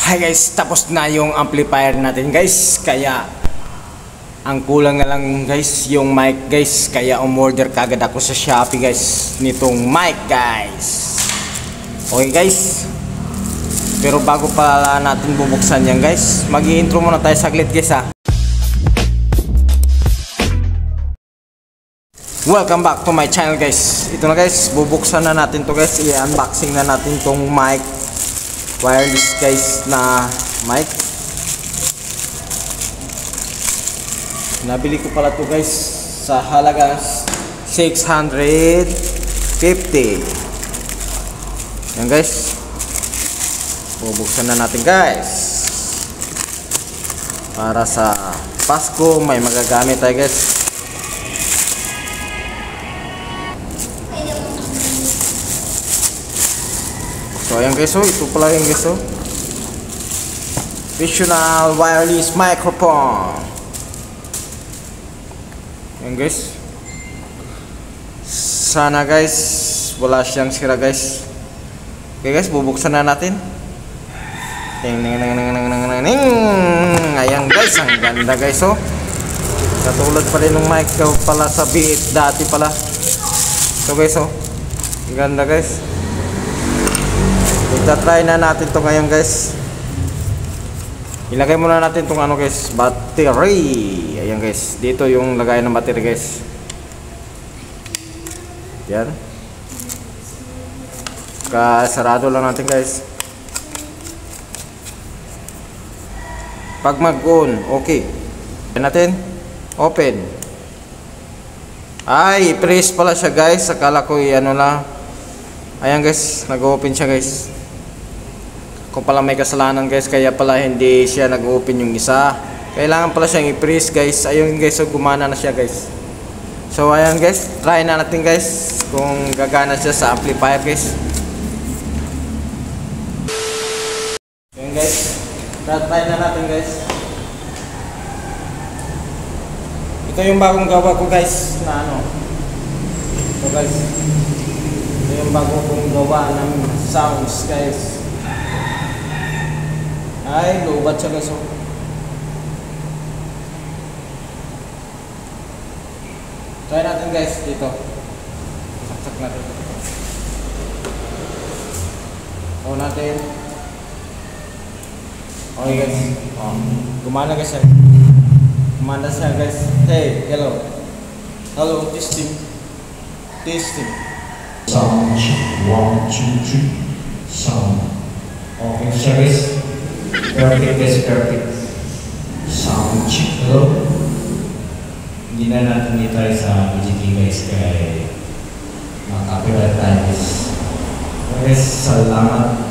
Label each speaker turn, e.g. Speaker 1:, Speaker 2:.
Speaker 1: Hi guys, tapos na yung amplifier natin guys. Kaya ang kulang na lang guys yung mic guys. Kaya umorder kagad ako sa Shopee guys nitong mic guys. Okay guys, pero bago pala natin bubuksan yan guys, mag-i-intro muna tayo saglit guys ha. Welcome back to my channel guys. Ito na guys, bubuksan na natin to guys. I-unboxing na natin tong mic, wireless guys na mic. Nabili ko pala to guys sa halagang 650. Yan guys, bubuksan na natin guys para sa Pasko may magagamit tayo guys. So ayan guys, ito pala yung guys, professional wireless microphone. Ayan guys, sana guys wala siyang sira guys. Okay guys, bubuksan na natin. Ayan guys, ang ganda guys katulad pa rin ng mic ko pala sa BF dati pala. So guys, ang ganda guys. Ita-try na natin to ngayon guys. Ilagay muna natin tong ano guys, battery. Ayan guys, dito yung lagay ng battery guys. Yan. Sarado lang natin guys. Pag mag-on, okay. Ayan natin, open. Ay, press pala siya guys. Akala ko ano lang. Ayan guys, nag-open siya guys. Kung pala may kasalanan guys, kaya pala hindi siya nag-open yung isa. Kailangan pala siyang i-press guys. Ayun guys, so gumana na siya guys. So ayan guys, try na natin guys kung gagana siya sa amplifier guys. Ayan guys, try na natin guys. Ito yung bagong gawa ko guys na ano. Ito guys, ito yung bago kong gawa ng sounds guys. Ay, lubat siya guys. Try natin guys dito. Saksak natin. On natin. Okay guys. Gumana guys yan. Gumana siya guys. Hey, hello. Hello, testing. Testing.
Speaker 2: Sound 1, 2, 3. Sound. Okay siya guys. Perfect guys, perfect. Sound check. Hello. Hindi na natin dito tayo sa BGT guys kaya makakapirate tayo guys. Guys, salamat.